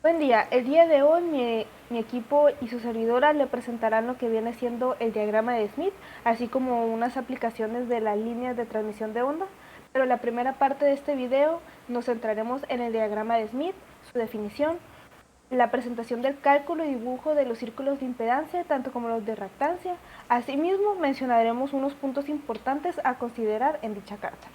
Buen día, el día de hoy mi equipo y su servidora le presentarán lo que viene siendo el diagrama de Smith, así como unas aplicaciones de las líneas de transmisión de onda, pero la primera parte de este video nos centraremos en el diagrama de Smith, su definición, la presentación del cálculo y dibujo de los círculos de impedancia, tanto como los de reactancia. Asimismo, mencionaremos unos puntos importantes a considerar en dicha carta.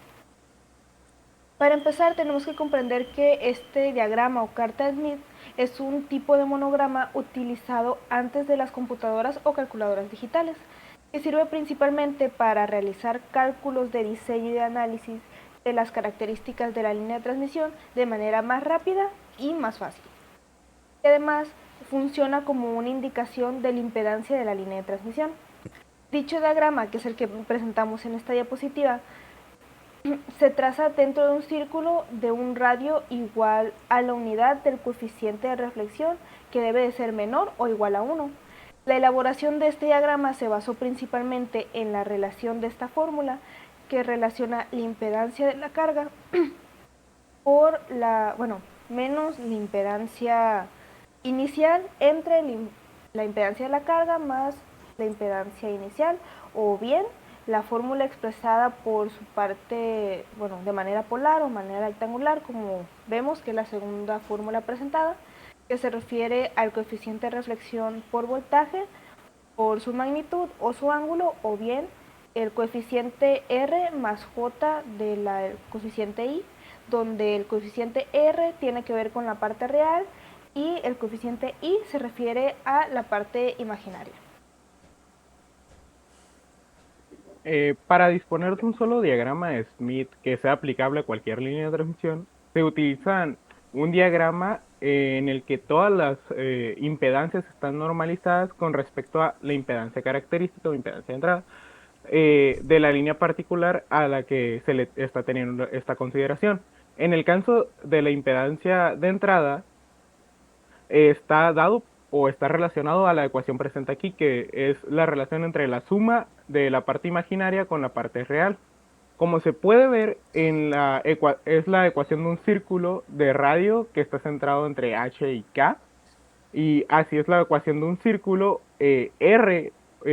Para empezar, tenemos que comprender que este diagrama o carta de Smith es un tipo de monograma utilizado antes de las computadoras o calculadoras digitales, que sirve principalmente para realizar cálculos de diseño y de análisis de las características de la línea de transmisión de manera más rápida y más fácil. Y además, funciona como una indicación de la impedancia de la línea de transmisión. Dicho diagrama, que es el que presentamos en esta diapositiva, se traza dentro de un círculo de un radio igual a la unidad del coeficiente de reflexión, que debe de ser menor o igual a 1. La elaboración de este diagrama se basó principalmente en la relación de esta fórmula, que relaciona la impedancia de la carga por menos la impedancia inicial entre la impedancia de la carga más la impedancia inicial, o bien la fórmula expresada por su parte, de manera polar o manera rectangular, como vemos que es la segunda fórmula presentada, que se refiere al coeficiente de reflexión por voltaje, por su magnitud o su ángulo, o bien el coeficiente R más J del coeficiente I, donde el coeficiente R tiene que ver con la parte real y el coeficiente I se refiere a la parte imaginaria. Para disponer de un solo diagrama de Smith que sea aplicable a cualquier línea de transmisión, se utilizan un diagrama en el que todas las impedancias están normalizadas con respecto a la impedancia característica o impedancia de entrada de la línea particular a la que se le está teniendo esta consideración. En el caso de la impedancia de entrada, está dado o está relacionado a la ecuación presente aquí, que es la relación entre la suma de la parte imaginaria con la parte real. Como se puede ver, es la ecuación de un círculo de radio que está centrado entre H y K, y así es la ecuación de un círculo R,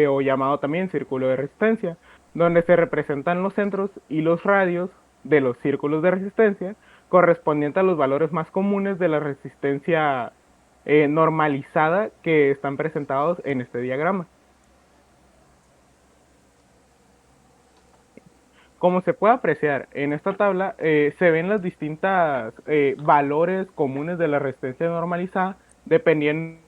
o llamado también círculo de resistencia, donde se representan los centros y los radios de los círculos de resistencia correspondientes a los valores más comunes de la resistencia normalizada que están presentados en este diagrama. Como se puede apreciar en esta tabla, se ven las distintas valores comunes de la resistencia normalizada dependiendo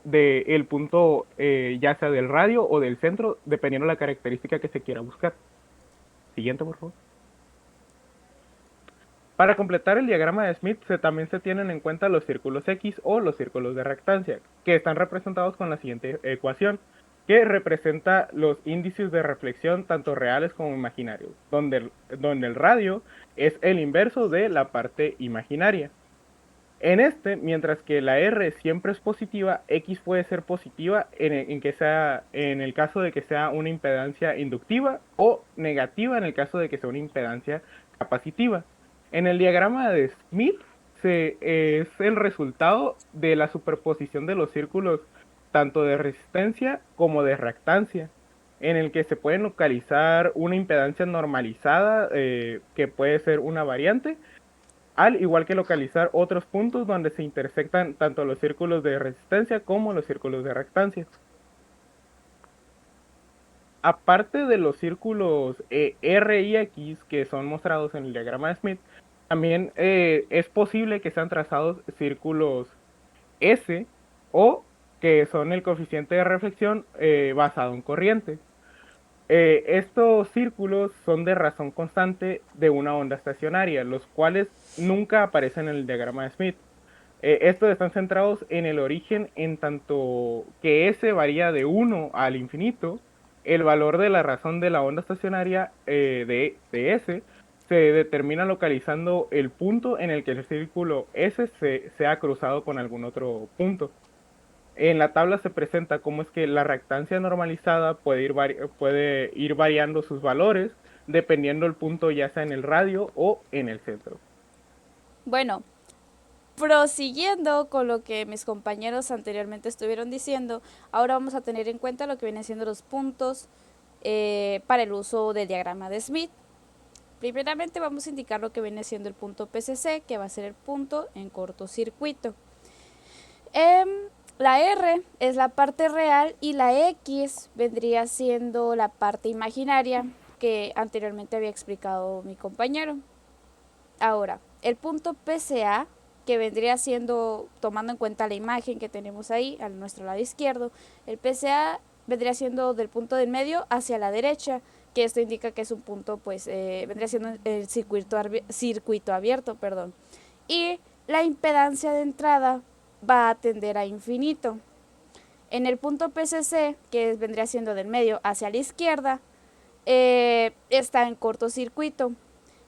del punto, ya sea del radio o del centro, dependiendo de la característica que se quiera buscar. Siguiente, por favor. Para completar el diagrama de Smith, también se tienen en cuenta los círculos X o los círculos de reactancia, que están representados con la siguiente ecuación, que representa los índices de reflexión tanto reales como imaginarios, donde el radio es el inverso de la parte imaginaria. En este, mientras que la R siempre es positiva, X puede ser positiva en el caso de que sea una impedancia inductiva, o negativa en el caso de que sea una impedancia capacitiva. En el diagrama de Smith es el resultado de la superposición de los círculos tanto de resistencia como de reactancia, en el que se puede localizar una impedancia normalizada, que puede ser una variante, al igual que localizar otros puntos donde se intersectan tanto los círculos de resistencia como los círculos de reactancia. Aparte de los círculos R y X que son mostrados en el diagrama de Smith, también es posible que sean trazados círculos S, o que son el coeficiente de reflexión basado en corriente. Estos círculos son de razón constante de una onda estacionaria, los cuales nunca aparecen en el diagrama de Smith. Estos están centrados en el origen, en tanto que S varía de 1 al infinito. El valor de la razón de la onda estacionaria de S se determina localizando el punto en el que el círculo S se ha cruzado con algún otro punto. En la tabla se presenta cómo es que la reactancia normalizada puede ir variando sus valores dependiendo del punto, ya sea en el radio o en el centro. Bueno, prosiguiendo con lo que mis compañeros anteriormente estuvieron diciendo, ahora vamos a tener en cuenta lo que vienen siendo los puntos para el uso del diagrama de Smith. Primeramente vamos a indicar lo que viene siendo el punto PCC, que va a ser el punto en cortocircuito. La R es la parte real y la X vendría siendo la parte imaginaria que anteriormente había explicado mi compañero. Ahora, el punto PCA, que vendría siendo, tomando en cuenta la imagen que tenemos ahí a nuestro lado izquierdo, el PCA vendría siendo del punto del medio hacia la derecha, que esto indica que es un punto, pues, vendría siendo el circuito abierto, perdón. Y la impedancia de entrada va a tender a infinito. En el punto PCC, que vendría siendo del medio hacia la izquierda, está en cortocircuito.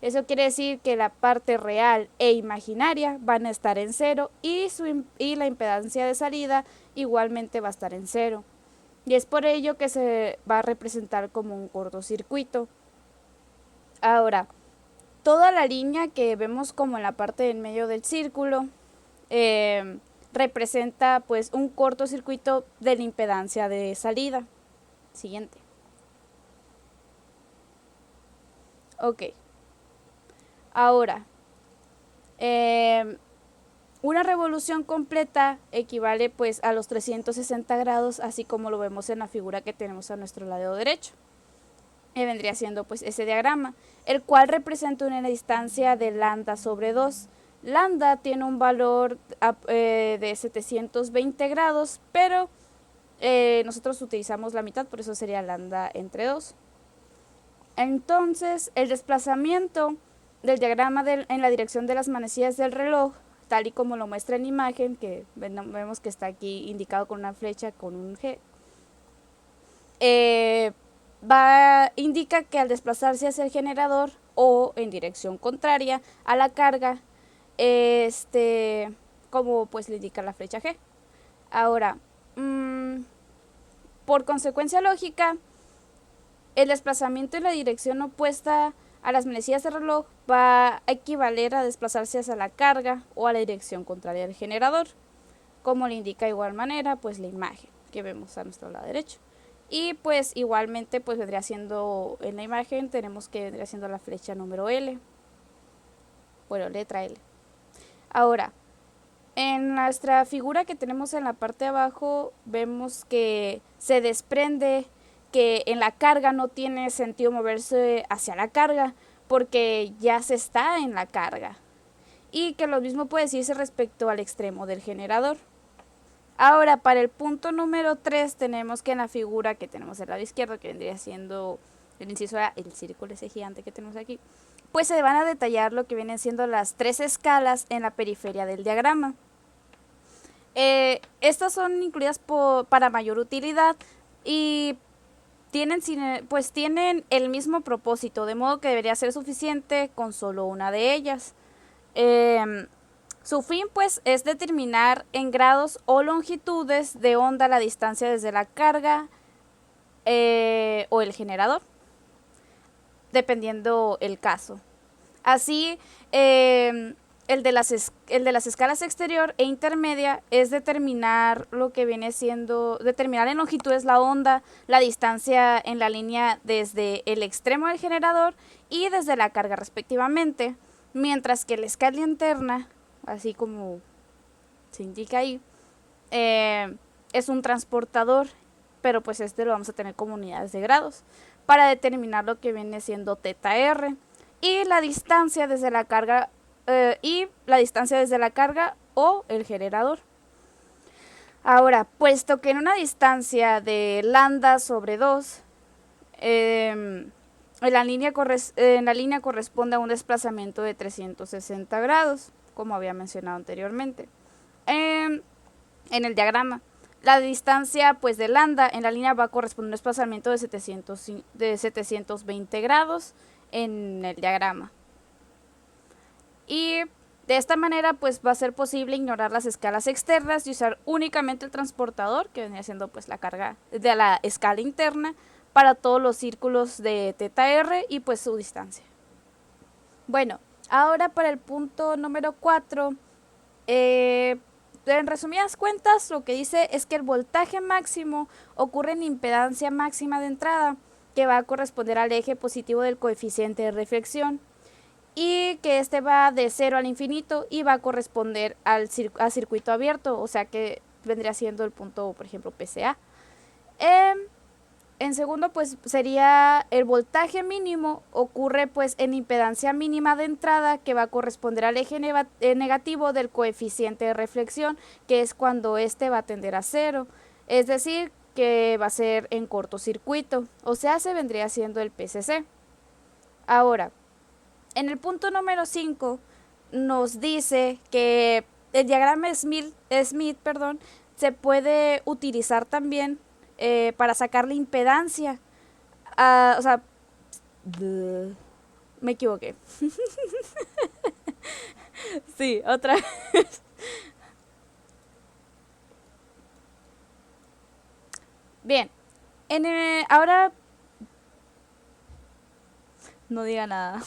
Eso quiere decir que la parte real e imaginaria van a estar en cero y la impedancia de salida igualmente va a estar en cero. Y es por ello que se va a representar como un cortocircuito. Ahora, toda la línea que vemos como en la parte del medio del círculo representa pues un cortocircuito de la impedancia de salida. Siguiente. Ok. Ahora, una revolución completa equivale pues a los 360 grados, así como lo vemos en la figura que tenemos a nuestro lado derecho. Vendría siendo pues ese diagrama, el cual representa una distancia de lambda sobre 2. Lambda tiene un valor de 720 grados, pero nosotros utilizamos la mitad, por eso sería lambda entre 2. Entonces, el desplazamiento del diagrama en la dirección de las manecillas del reloj, tal y como lo muestra en la imagen, que vemos que está aquí indicado con una flecha con un G, indica que al desplazarse hacia el generador o en dirección contraria a la carga, como pues le indica la flecha G. Ahora, por consecuencia lógica, el desplazamiento en la dirección opuesta a las manecillas del reloj va a equivaler a desplazarse hacia la carga o a la dirección contraria al generador, como le indica de igual manera pues la imagen que vemos a nuestro lado derecho. Y pues igualmente pues vendría siendo en la imagen, tenemos que vendría siendo la flecha número L, bueno, letra L. Ahora, en nuestra figura que tenemos en la parte de abajo vemos que se desprende que en la carga no tiene sentido moverse hacia la carga porque ya se está en la carga, y que lo mismo puede decirse respecto al extremo del generador. Ahora, para el punto número 3 tenemos que en la figura que tenemos del lado izquierdo, que vendría siendo el inciso A, el círculo ese gigante que tenemos aquí, pues se van a detallar lo que vienen siendo las 3 escalas en la periferia del diagrama. Estas son incluidas para mayor utilidad y tienen el mismo propósito, de modo que debería ser suficiente con solo una de ellas. Su fin pues es determinar en grados o longitudes de onda la distancia desde la carga o el generador, dependiendo el caso. Así, el de las escalas exterior e intermedia es determinar lo que viene siendo, determinar en longitudes la onda, la distancia en la línea desde el extremo del generador y desde la carga respectivamente, mientras que la escala interna, así como se indica ahí, es un transportador, pero pues lo vamos a tener como unidades de grados, para determinar lo que viene siendo teta R y la distancia desde la carga o el generador. Ahora, puesto que en una distancia de lambda sobre 2, en la línea corresponde a un desplazamiento de 360 grados, como había mencionado anteriormente. En el diagrama, la distancia pues de lambda en la línea va a corresponder a un desplazamiento de 720 grados en el diagrama. Y de esta manera pues va a ser posible ignorar las escalas externas y usar únicamente el transportador, que venía siendo pues la carga de la escala interna, para todos los círculos de teta R y pues su distancia. Bueno, ahora para el punto número 4 Eh, en resumidas cuentas, lo que dice es que el voltaje máximo ocurre en impedancia máxima de entrada, que va a corresponder al eje positivo del coeficiente de reflexión, y que este va de 0 al infinito y va a corresponder a circuito abierto, o sea que vendría siendo el punto, por ejemplo, PCA. Eh, en segundo, pues sería el voltaje mínimo, ocurre pues en impedancia mínima de entrada, que va a corresponder al eje negativo del coeficiente de reflexión, que es cuando este va a tender a 0, es decir, que va a ser en cortocircuito, o sea, se vendría siendo el PCC. Ahora, en el punto número 5 nos dice que el diagrama Smith, perdón, se puede utilizar también para sacar la impedancia. O sea, me equivoqué. Sí, otra vez. Bien, ahora no diga nada.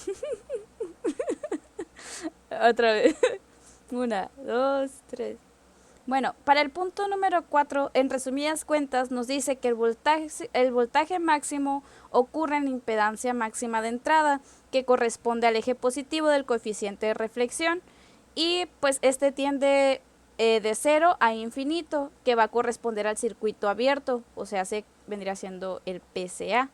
Otra vez. Una, dos, tres. Bueno, para el punto número 4, en resumidas cuentas, nos dice que el voltaje máximo ocurre en impedancia máxima de entrada, que corresponde al eje positivo del coeficiente de reflexión, y pues este tiende de 0 a infinito, que va a corresponder al circuito abierto, o sea, se vendría siendo el PCA.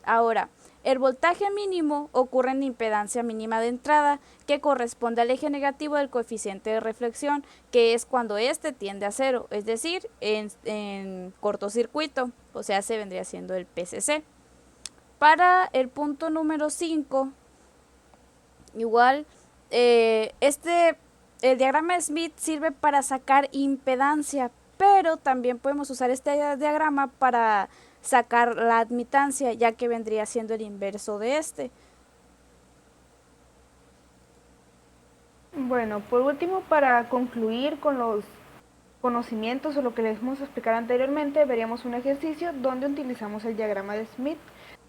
Ahora, el voltaje mínimo ocurre en impedancia mínima de entrada, que corresponde al eje negativo del coeficiente de reflexión, que es cuando este tiende a 0, es decir, en cortocircuito, o sea, se vendría siendo el PCC. Para el punto número 5, igual, el diagrama de Smith sirve para sacar impedancia, pero también podemos usar este diagrama para sacar la admitancia, ya que vendría siendo el inverso de este. Bueno, por último, para concluir con los conocimientos o lo que les hemos explicado anteriormente, veríamos un ejercicio donde utilizamos el diagrama de Smith,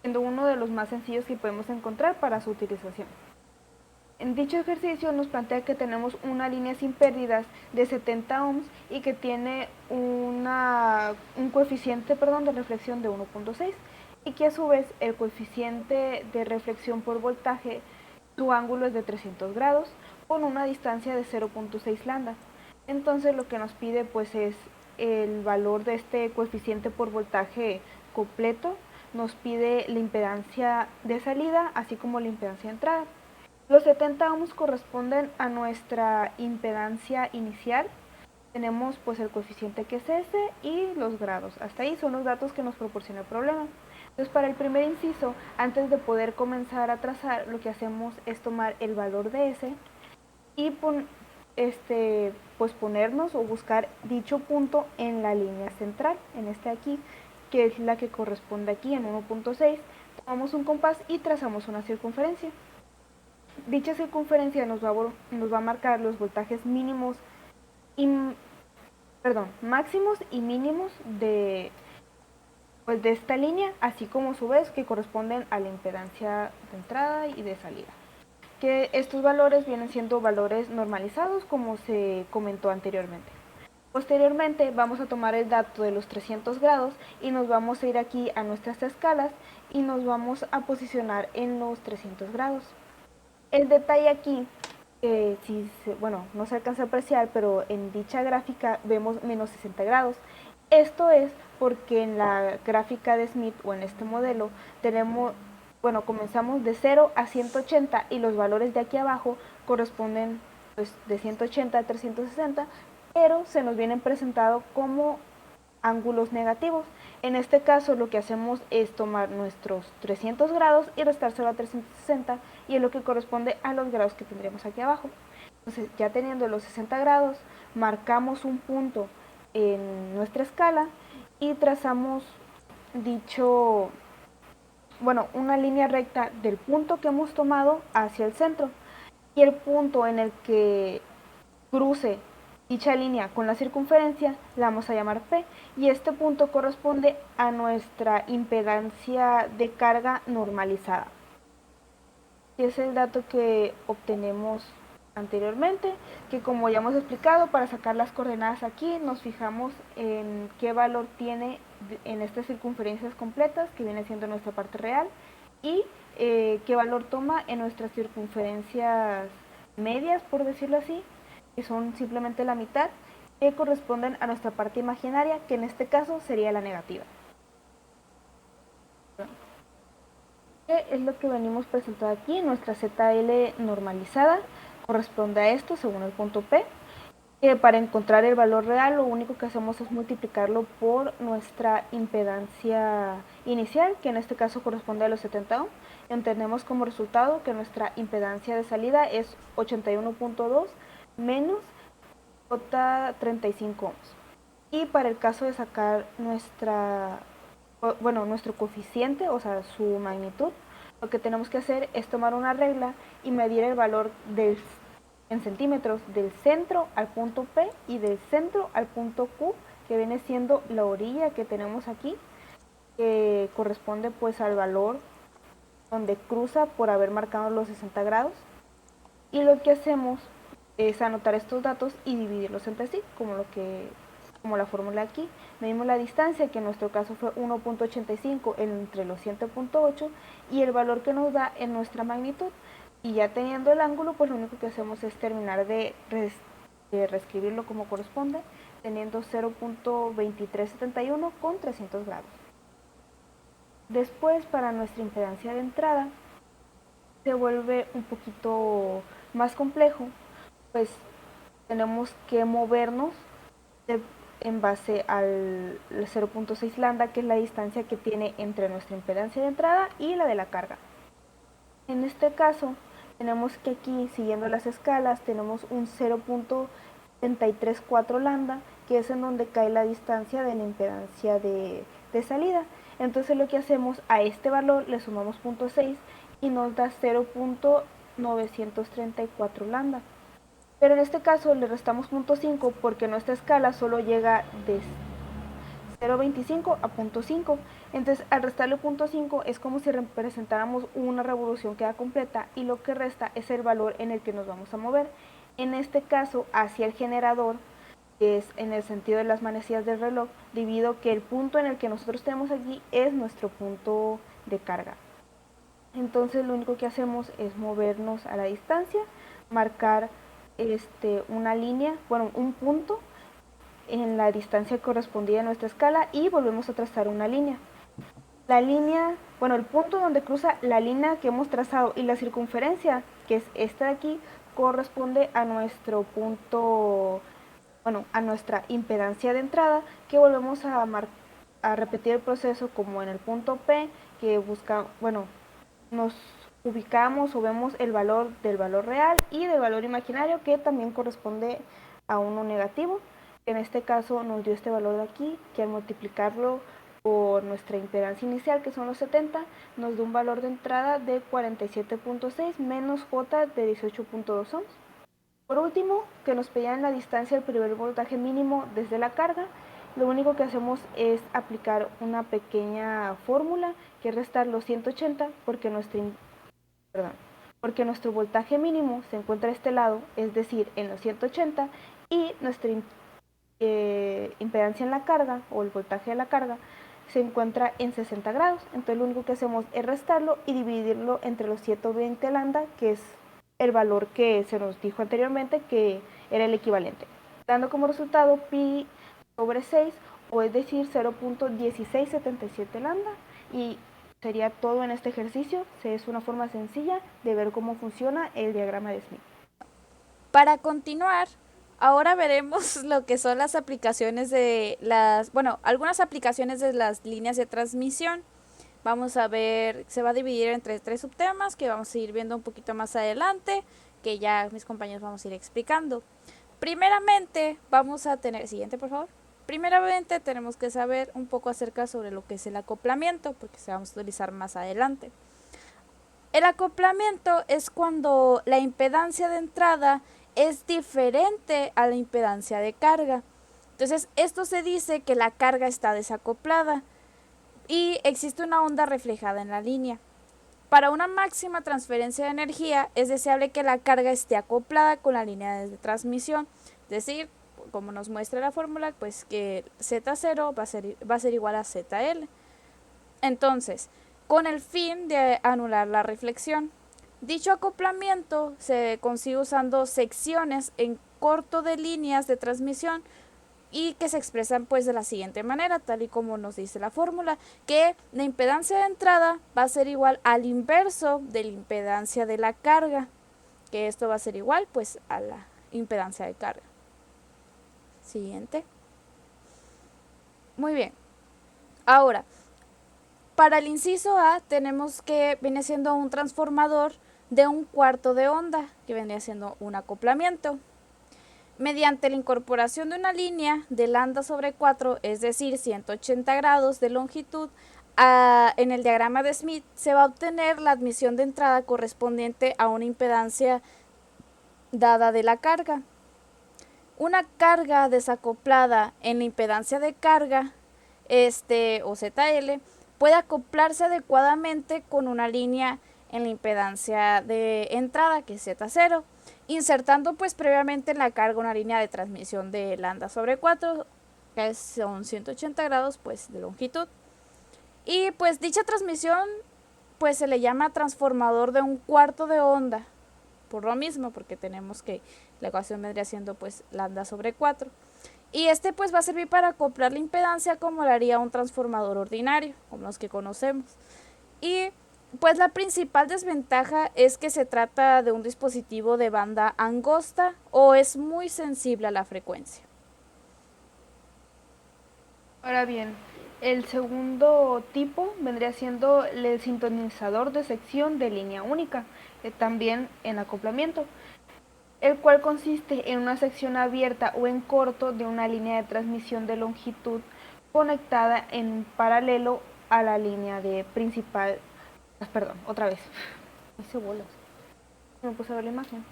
siendo uno de los más sencillos que podemos encontrar para su utilización. En dicho ejercicio nos plantea que tenemos una línea sin pérdidas de 70 ohms y que tiene un coeficiente de reflexión de 1.6 y que a su vez el coeficiente de reflexión por voltaje, su ángulo es de 300 grados con una distancia de 0.6 lambda. Entonces lo que nos pide pues es el valor de este coeficiente por voltaje completo, nos pide la impedancia de salida así como la impedancia de entrada. Los 70 ohms corresponden a nuestra impedancia inicial. Tenemos pues el coeficiente que es ese y los grados. Hasta ahí son los datos que nos proporciona el problema. Entonces para el primer inciso, antes de poder comenzar a trazar, lo que hacemos es tomar el valor de ese y pues ponernos o buscar dicho punto en la línea central, en este aquí, que es la que corresponde aquí en 1.6. Tomamos un compás y trazamos una circunferencia. Dicha circunferencia nos va a marcar los voltajes máximos y mínimos de esta línea, así como a su vez que corresponden a la impedancia de entrada y de salida. Que estos valores vienen siendo valores normalizados, como se comentó anteriormente. Posteriormente vamos a tomar el dato de los 300 grados y nos vamos a ir aquí a nuestras escalas y nos vamos a posicionar en los 300 grados. El detalle aquí, no se alcanza a apreciar, pero en dicha gráfica vemos menos 60 grados. Esto es porque en la gráfica de Smith o en este modelo comenzamos de 0 a 180 y los valores de aquí abajo corresponden pues, de 180 a 360, pero se nos vienen presentados como ángulos negativos. En este caso lo que hacemos es tomar nuestros 300 grados y restárselo a 360 y es lo que corresponde a los grados que tendríamos aquí abajo. Entonces ya teniendo los 60 grados, marcamos un punto en nuestra escala y trazamos una línea recta del punto que hemos tomado hacia el centro y el punto en el que cruce dicha línea con la circunferencia la vamos a llamar P y este punto corresponde a nuestra impedancia de carga normalizada. Y es el dato que obtenemos anteriormente, que como ya hemos explicado, para sacar las coordenadas aquí nos fijamos en qué valor tiene en estas circunferencias completas, que viene siendo nuestra parte real, y qué valor toma en nuestras circunferencias medias, por decirlo así, que son simplemente la mitad, que corresponden a nuestra parte imaginaria, que en este caso sería la negativa. ¿Qué es lo que venimos presentando aquí? Nuestra ZL normalizada corresponde a esto según el punto P. Para encontrar el valor real, lo único que hacemos es multiplicarlo por nuestra impedancia inicial, que en este caso corresponde a los 70 ohm. Entendemos como resultado que nuestra impedancia de salida es 81.2 menos J35 ohms. Y para el caso de sacar nuestro coeficiente, o sea, su magnitud, lo que tenemos que hacer es tomar una regla y medir el valor en centímetros del centro al punto P y del centro al punto Q, que viene siendo la orilla que tenemos aquí, que corresponde pues al valor donde cruza por haber marcado los 60 grados. Y lo que hacemos es anotar estos datos y dividirlos entre sí, como la fórmula aquí. Medimos la distancia, que en nuestro caso fue 1.85 entre los 7.8, y el valor que nos da en nuestra magnitud. Y ya teniendo el ángulo, pues lo único que hacemos es terminar de reescribirlo como corresponde, teniendo 0.2371 con 300 grados. Después, para nuestra impedancia de entrada, se vuelve un poquito más complejo, pues tenemos que movernos en base al 0.6 lambda, que es la distancia que tiene entre nuestra impedancia de entrada y la de la carga. En este caso, tenemos que aquí, siguiendo las escalas, tenemos un 0.734 lambda, que es en donde cae la distancia de la impedancia de salida. Entonces lo que hacemos a este valor le sumamos 0.6 y nos da 0.934 lambda. Pero en este caso le restamos 0.5 porque nuestra escala solo llega de 0.25 a 0.5. Entonces al restarle 0.5 es como si representáramos una revolución que da completa, y lo que resta es el valor en el que nos vamos a mover. En este caso hacia el generador, que es en el sentido de las manecillas del reloj, debido que el punto en el que nosotros tenemos aquí es nuestro punto de carga. Entonces lo único que hacemos es movernos a la distancia, marcar una línea, un punto en la distancia correspondida a nuestra escala, y volvemos a trazar una línea. La línea, el punto donde cruza la línea que hemos trazado y la circunferencia, que es esta de aquí, corresponde a nuestro punto, a nuestra impedancia de entrada, que volvemos a repetir el proceso como en el punto P, que nos ubicamos o vemos el valor del valor real y del valor imaginario, que también corresponde a uno negativo. En este caso nos dio este valor de aquí, que al multiplicarlo por nuestra impedancia inicial, que son los 70, nos da un valor de entrada de 47.6 menos J de 18.2 ohms. Por último, que nos pedían la distancia del primer voltaje mínimo desde la carga. Lo único que hacemos es aplicar una pequeña fórmula, que es restar los 180 porque nuestro voltaje mínimo se encuentra a este lado, es decir, en los 180, y nuestra impedancia en la carga, o el voltaje de la carga, se encuentra en 60 grados. Entonces lo único que hacemos es restarlo y dividirlo entre los 120 lambda, que es el valor que se nos dijo anteriormente que era el equivalente, dando como resultado pi sobre 6, o es decir 0.1677 lambda. Y sería todo en este ejercicio. Es una forma sencilla de ver cómo funciona el diagrama de Smith. Para continuar, ahora veremos lo que son las aplicaciones de algunas aplicaciones de las líneas de transmisión. Vamos a ver, se va a dividir entre 3 subtemas que vamos a ir viendo un poquito más adelante, que ya mis compañeros vamos a ir explicando. Primeramente, vamos a tener, siguiente por favor. Primeramente tenemos que saber un poco acerca sobre lo que es el acoplamiento, porque se vamos a utilizar más adelante. El acoplamiento es cuando la impedancia de entrada es diferente a la impedancia de carga. Entonces, esto se dice que la carga está desacoplada y existe una onda reflejada en la línea. Para una máxima transferencia de energía es deseable que la carga esté acoplada con la línea de transmisión, es decir, como nos muestra la fórmula, pues que Z0 va a ser igual a ZL. Entonces, con el fin de anular la reflexión, dicho acoplamiento se consigue usando secciones en corto de líneas de transmisión y que se expresan pues de la siguiente manera, tal y como nos dice la fórmula, que la impedancia de entrada va a ser igual al inverso de la impedancia de la carga, que esto va a ser igual pues a la impedancia de carga. Siguiente. Muy bien. Ahora, para el inciso A tenemos que viene siendo un transformador de 1/4 de onda, que vendría siendo un acoplamiento. Mediante la incorporación de una línea de lambda sobre 4, es decir, 180 grados de longitud, en el diagrama de Smith se va a obtener la admisión de entrada correspondiente a una impedancia dada de la carga. Una carga desacoplada en la impedancia de carga, o ZL, puede acoplarse adecuadamente con una línea en la impedancia de entrada, que es Z0, insertando pues previamente en la carga una línea de transmisión de lambda sobre 4, que son 180 grados pues de longitud. Y pues dicha transmisión pues se le llama transformador de 1/4 de onda, por lo mismo, porque tenemos que la ecuación vendría siendo pues lambda sobre 4. Y pues va a servir para acoplar la impedancia como lo haría un transformador ordinario, como los que conocemos. Y pues la principal desventaja es que se trata de un dispositivo de banda angosta o es muy sensible a la frecuencia. Ahora bien, el segundo tipo vendría siendo el sintonizador de sección de línea única, también en acoplamiento, el cual consiste en una sección abierta o en corto de una línea de transmisión de longitud conectada en paralelo a la línea de principal. Perdón, otra vez. Hice bolas. Me puse a ver la imagen.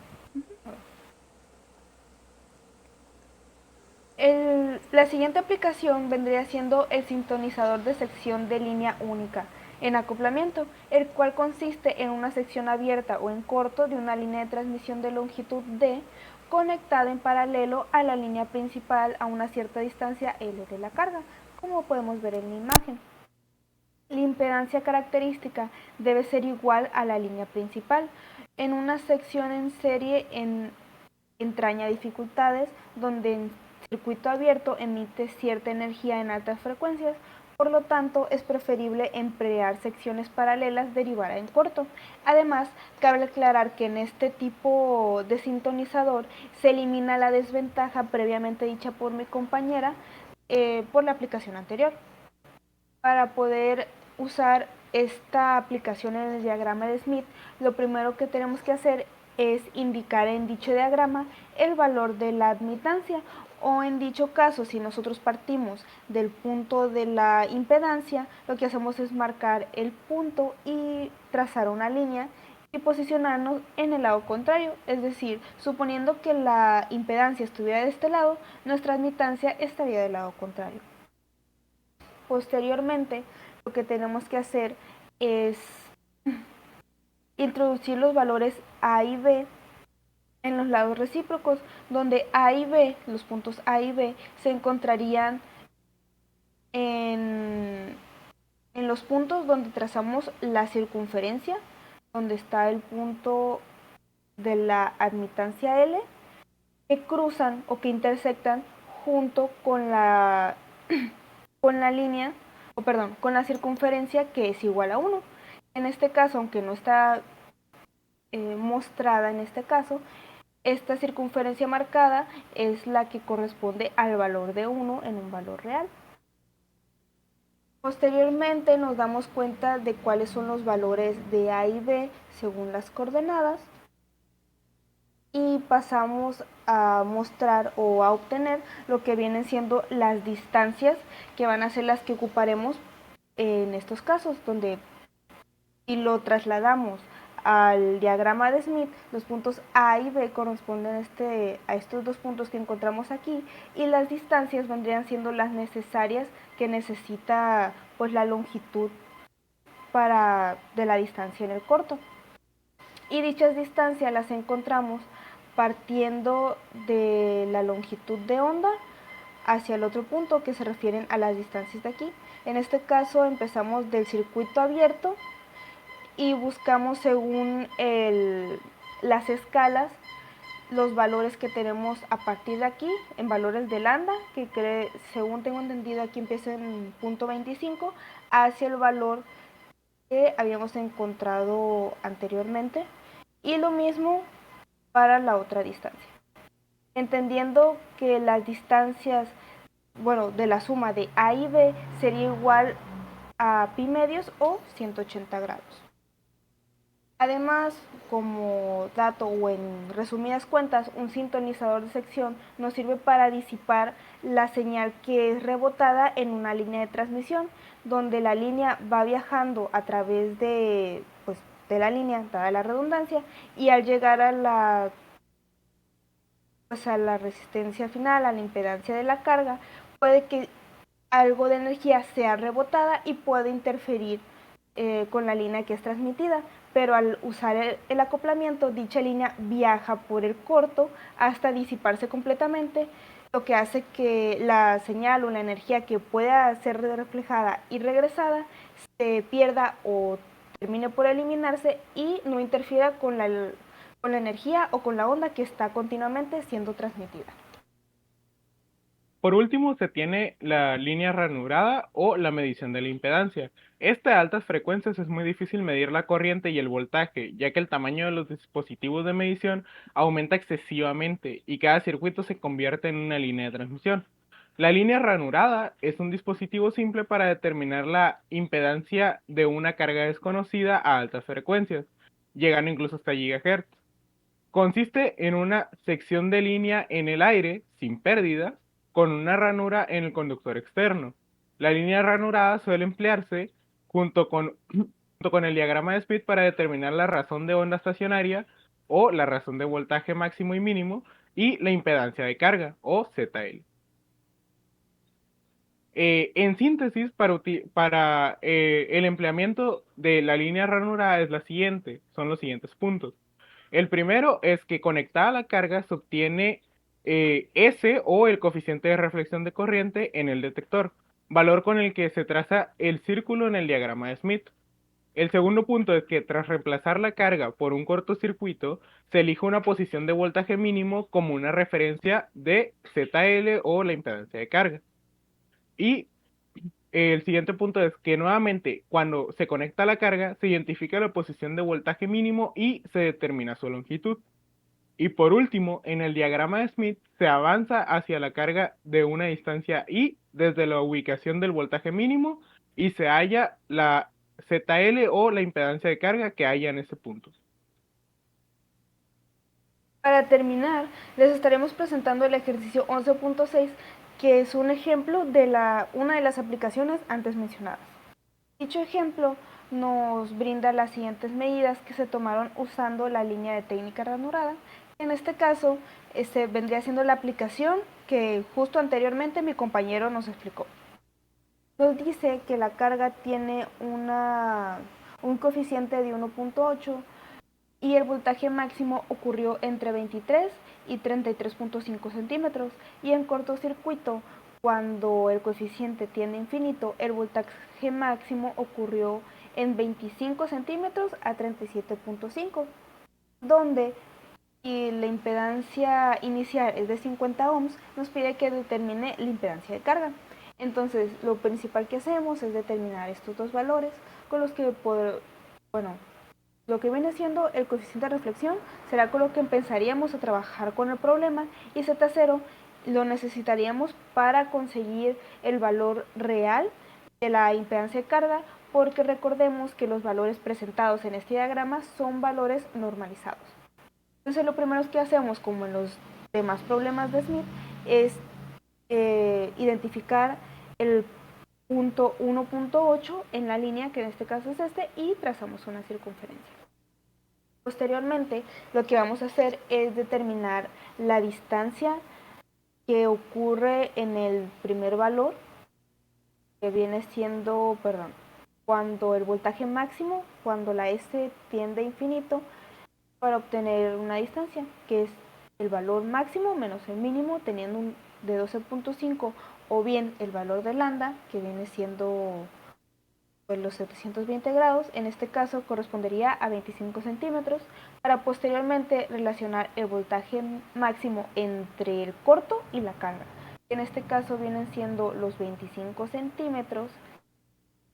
La siguiente aplicación vendría siendo el sintonizador de sección de línea única en acoplamiento, el cual consiste en una sección abierta o en corto de una línea de transmisión de longitud D conectada en paralelo a la línea principal a una cierta distancia L de la carga, como podemos ver en la imagen. La impedancia característica debe ser igual a la línea principal. En una sección en serie entraña dificultades donde en circuito abierto emite cierta energía en altas frecuencias, por lo tanto es preferible emplear secciones paralelas derivar en corto. Además, cabe aclarar que en este tipo de sintonizador se elimina la desventaja previamente dicha por mi compañera por la aplicación anterior. Para poder usar esta aplicación en el diagrama de Smith, lo primero que tenemos que hacer es indicar en dicho diagrama el valor de la admitancia, o en dicho caso, si nosotros partimos del punto de la impedancia, lo que hacemos es marcar el punto y trazar una línea y posicionarnos en el lado contrario, es decir, suponiendo que la impedancia estuviera de este lado, nuestra admitancia estaría del lado contrario. Posteriormente, lo que tenemos que hacer es introducir los valores A y B en los lados recíprocos, donde A y B, los puntos A y B, se encontrarían en los puntos donde trazamos la circunferencia, donde está el punto de la admitancia L, que cruzan o que intersectan junto con la línea, con la circunferencia que es igual a 1. En este caso, aunque no está mostrada en este caso, esta circunferencia marcada es la que corresponde al valor de 1 en un valor real. Posteriormente nos damos cuenta de cuáles son los valores de A y B según las coordenadas y pasamos a mostrar o a obtener lo que vienen siendo las distancias que van a ser las que ocuparemos en estos casos, donde si lo trasladamos al diagrama de Smith, los puntos A y B corresponden a estos dos puntos que encontramos aquí, y las distancias vendrían siendo las necesarias que necesita pues la longitud de la distancia en el corto. Y dichas distancias las encontramos partiendo de la longitud de onda hacia el otro punto, que se refieren a las distancias de aquí. En este caso empezamos del circuito abierto y buscamos según las escalas los valores que tenemos a partir de aquí en valores de lambda, que según tengo entendido aquí empieza en punto 25 hacia el valor que habíamos encontrado anteriormente, y lo mismo para la otra distancia, entendiendo que las distancias, bueno, de la suma de A y B sería igual a pi medios o 180 grados. Además, como dato o en resumidas cuentas, un sintonizador de sección nos sirve para disipar la señal que es rebotada en una línea de transmisión, donde la línea va viajando a través de la línea, dada la redundancia, y al llegar a la resistencia final, a la impedancia de la carga, puede que algo de energía sea rebotada y puede interferir con la línea que es transmitida, pero al usar el acoplamiento, dicha línea viaja por el corto hasta disiparse completamente, lo que hace que la señal o la energía que pueda ser reflejada y regresada se pierda o termine por eliminarse y no interfiera con la energía o con la onda que está continuamente siendo transmitida. Por último, se tiene la línea ranurada o la medición de la impedancia. Esta a altas frecuencias es muy difícil medir la corriente y el voltaje, ya que el tamaño de los dispositivos de medición aumenta excesivamente y cada circuito se convierte en una línea de transmisión. La línea ranurada es un dispositivo simple para determinar la impedancia de una carga desconocida a altas frecuencias, llegando incluso hasta gigahertz. Consiste en una sección de línea en el aire, sin pérdida, con una ranura en el conductor externo. La línea ranurada suele emplearse junto con el diagrama de Smith para determinar la razón de onda estacionaria o la razón de voltaje máximo y mínimo y la impedancia de carga o ZL. En síntesis, para el empleamiento de la línea ranurada es la siguiente, son los siguientes puntos. El primero es que conectada a la carga se obtiene S o el coeficiente de reflexión de corriente en el detector, valor con el que se traza el círculo en el diagrama de Smith. El segundo punto es que tras reemplazar la carga por un cortocircuito, se elige una posición de voltaje mínimo como una referencia de ZL o la impedancia de carga. Y el siguiente punto es que nuevamente cuando se conecta la carga se identifica la posición de voltaje mínimo y se determina su longitud. Y por último, en el diagrama de Smith se avanza hacia la carga de una distancia I desde la ubicación del voltaje mínimo y se halla la ZL o la impedancia de carga que haya en ese punto. Para terminar, les estaremos presentando el ejercicio 11.6, que es un ejemplo de una de las aplicaciones antes mencionadas. Dicho ejemplo nos brinda las siguientes medidas que se tomaron usando la línea de técnica ranurada. En este caso, vendría siendo la aplicación que justo anteriormente mi compañero nos explicó. Nos dice que la carga tiene un coeficiente de 1.8 y el voltaje máximo ocurrió entre 23 y 33.5 centímetros, y en cortocircuito, cuando el coeficiente tiende a infinito, el voltaje máximo ocurrió en 25 centímetros a 37.5, donde si la impedancia inicial es de 50 ohms, nos pide que determine la impedancia de carga. Entonces, lo principal que hacemos es determinar estos dos valores con los que lo que viene siendo el coeficiente de reflexión será con lo que empezaríamos a trabajar con el problema, y Z0 lo necesitaríamos para conseguir el valor real de la impedancia de carga, porque recordemos que los valores presentados en este diagrama son valores normalizados. Entonces lo primero que hacemos, como en los demás problemas de Smith, es identificar el punto 1.8 en la línea, que en este caso es y trazamos una circunferencia. Posteriormente, lo que vamos a hacer es determinar la distancia que ocurre en el primer valor, que viene siendo, cuando el voltaje máximo, cuando la S tiende a infinito, para obtener una distancia, que es el valor máximo menos el mínimo, teniendo un de 12.5, o bien el valor de lambda, que viene siendo pues, los 720 grados, en este caso correspondería a 25 centímetros, para posteriormente relacionar el voltaje máximo entre el corto y la carga, que en este caso vienen siendo los 25 centímetros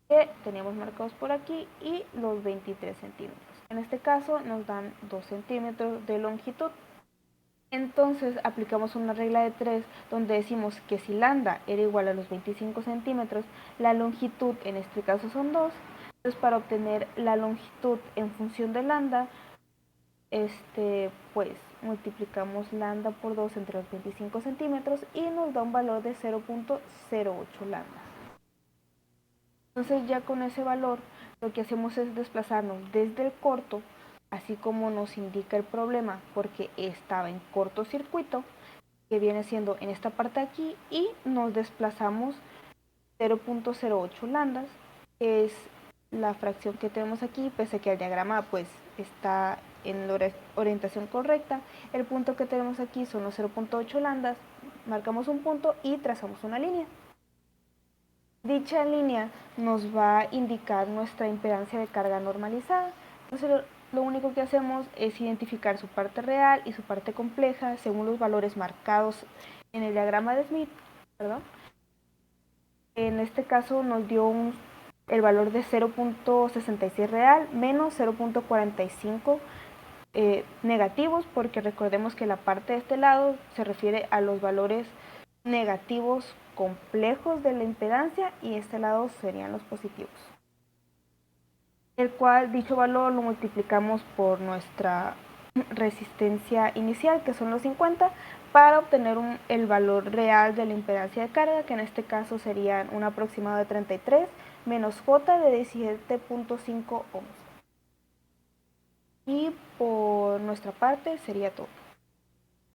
que tenemos marcados por aquí y los 23 centímetros. En este caso nos dan 2 centímetros de longitud. Entonces aplicamos una regla de 3 donde decimos que si lambda era igual a los 25 centímetros, la longitud en este caso son 2. Entonces para obtener la longitud en función de lambda, pues multiplicamos lambda por 2 entre los 25 centímetros y nos da un valor de 0.08 lambda. Entonces ya con ese valor lo que hacemos es desplazarnos desde el corto, así como nos indica el problema, porque estaba en cortocircuito, que viene siendo en esta parte de aquí, y nos desplazamos 0.08 lambdas, que es la fracción que tenemos aquí, pese a que el diagrama pues está en la orientación correcta. El punto que tenemos aquí son los 0.8 lambdas, marcamos un punto y trazamos una línea. Dicha línea nos va a indicar nuestra impedancia de carga normalizada. Entonces lo único que hacemos es identificar su parte real y su parte compleja según los valores marcados en el diagrama de Smith. ¿Perdón? En este caso nos dio el valor de 0.66 real menos 0.45 negativos, porque recordemos que la parte de este lado se refiere a los valores negativos complejos de la impedancia y este lado serían los positivos, el cual dicho valor lo multiplicamos por nuestra resistencia inicial, que son los 50, para obtener el valor real de la impedancia de carga, que en este caso serían un aproximado de 33 menos J de 17.5 ohms. Y por nuestra parte sería todo.